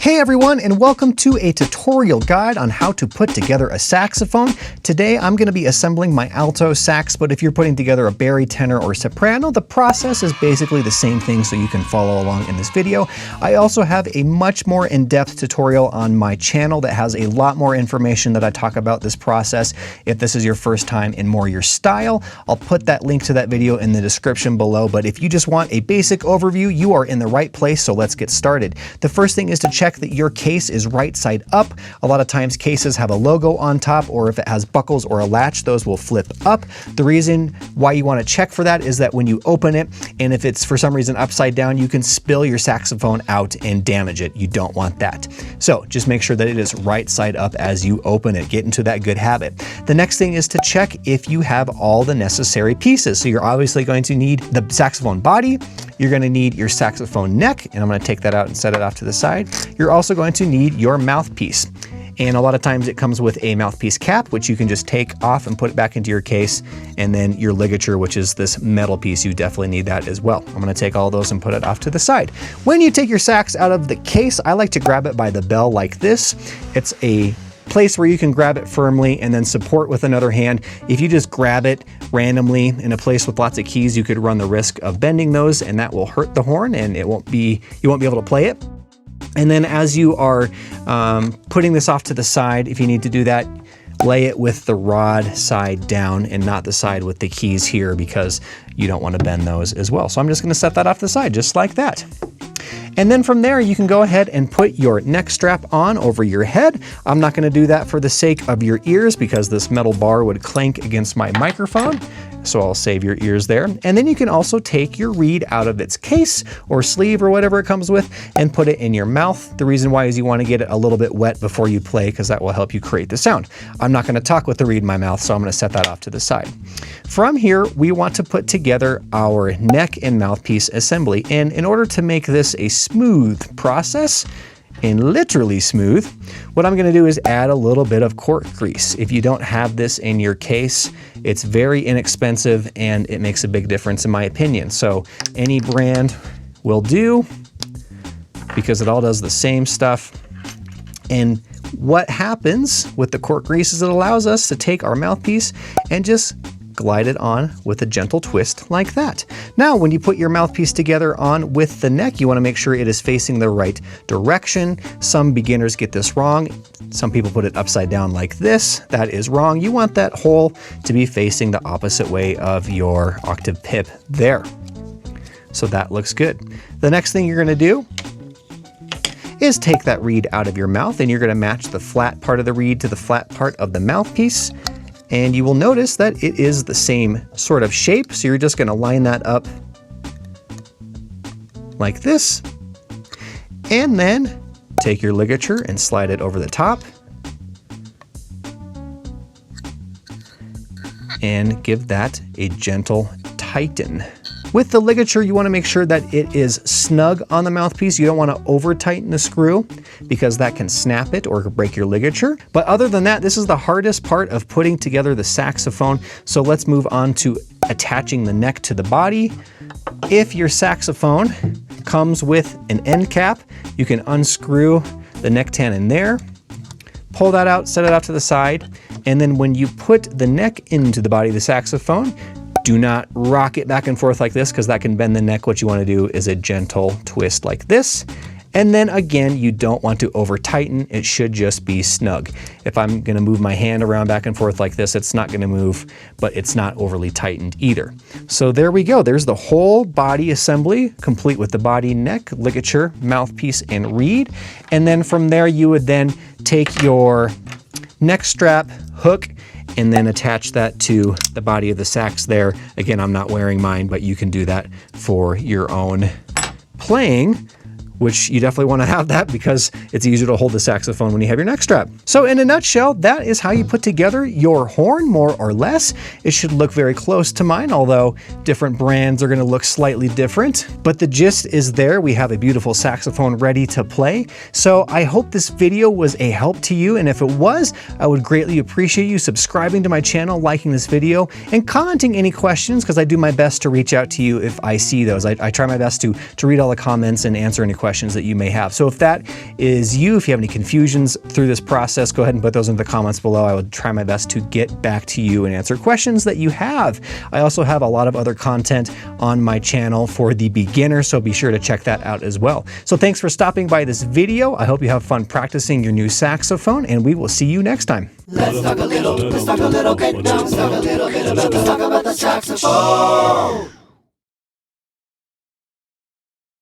Hey everyone, and welcome to a tutorial guide on how to put together a saxophone. Today I'm going to be assembling my alto sax, but if you're putting together a baritone or soprano, the process is basically the same thing, so you can follow along in this video. I also have a much more in-depth tutorial on my channel that has a lot more information that I talk about this process. If this is your first time in more your style, I'll put that link to that video in the description below, but if you just want a basic overview, you are in the right place, so let's get started. The first thing is to check that your case is right side up. A lot of times cases have a logo on top, or if it has buckles or a latch, those will flip up. The reason why you want to check for that is that when you open it, and if it's for some reason upside down, you can spill your saxophone out and damage it. You don't want that. So just make sure that it is right side up as you open it. Get into that good habit. The next thing is to check if you have all the necessary pieces. So you're obviously going to need the saxophone body. You're going to need your saxophone neck, and I'm going to take that out and set it off to the side. You're also going to need your mouthpiece. And a lot of times it comes with a mouthpiece cap, which you can just take off and put it back into your case. And then your ligature, which is this metal piece, you definitely need that as well. I'm going to take all those and put it off to the side. When you take your sax out of the case, I like to grab it by the bell like this. It's a place where you can grab it firmly and then support with another hand. If you just grab it randomly in a place with lots of keys, you could run the risk of bending those, and that will hurt the horn, and you won't be able to play it. And then as you are putting this off to the side, if you need to do that, lay it with the rod side down and not the side with the keys here, because you don't want to bend those as well. So I'm just going to set that off to the side just like that. And then from there, you can go ahead and put your neck strap on over your head. I'm not going to do that for the sake of your ears, because this metal bar would clank against my microphone. So I'll save your ears there. And then you can also take your reed out of its case or sleeve or whatever it comes with and put it in your mouth. The reason why is you want to get it a little bit wet before you play, because that will help you create the sound. I'm not going to talk with the reed in my mouth, so I'm going to set that off to the side. From here, we want to put together our neck and mouthpiece assembly. And in order to make this a smooth process, and literally smooth, what I'm going to do is add a little bit of cork grease. If you don't have this in your case, it's very inexpensive and it makes a big difference in my opinion. So any brand will do, because it all does the same stuff. And what happens with the cork grease is it allows us to take our mouthpiece and just glide it on with a gentle twist like that. Now, when you put your mouthpiece together on with the neck, you want to make sure it is facing the right direction. Some beginners get this wrong. Some people put it upside down like this. That is wrong. You want that hole to be facing the opposite way of your octave pip there. So that looks good. The next thing you're going to do is take that reed out of your mouth, and you're going to match the flat part of the reed to the flat part of the mouthpiece. And you will notice that it is the same sort of shape. So you're just going to line that up like this. And then take your ligature and slide it over the top. And give that a gentle tighten. With the ligature, you want to make sure that it is snug on the mouthpiece. You don't want to over tighten the screw, because that can snap it or break your ligature. But other than that, this is the hardest part of putting together the saxophone. So let's move on to attaching the neck to the body. If your saxophone comes with an end cap, you can unscrew the neck tenon there, pull that out, set it off to the side. And then when you put the neck into the body of the saxophone, do not rock it back and forth like this, because that can bend the neck. What you want to do is a gentle twist like this. And then again, you don't want to over tighten. It should just be snug. If I'm going to move my hand around back and forth like this, it's not going to move, but it's not overly tightened either. So there we go. There's the whole body assembly, complete with the body, neck, ligature, mouthpiece, and reed. And then from there, you would then take your neck strap, hook, and then attach that to the body of the sax there. Again, I'm not wearing mine, but you can do that for your own playing, which you definitely want to have that, because it's easier to hold the saxophone when you have your neck strap. So in a nutshell, that is how you put together your horn, more or less. It should look very close to mine, although different brands are going to look slightly different. But the gist is there. We have a beautiful saxophone ready to play. So I hope this video was a help to you. And if it was, I would greatly appreciate you subscribing to my channel, liking this video, and commenting any questions, because I do my best to reach out to you if I see those. I try my best to read all the comments and answer any questions questions that you may have. So if that is you, if you have any confusions through this process, go ahead and put those in the comments below. I will try my best to get back to you and answer questions that you have. I also have a lot of other content on my channel for the beginner, so be sure to check that out as well. So thanks for stopping by this video. I hope you have fun practicing your new saxophone, and we will see you next time. Let's talk a little, get down, let's talk a little bit, let's talk about the saxophone.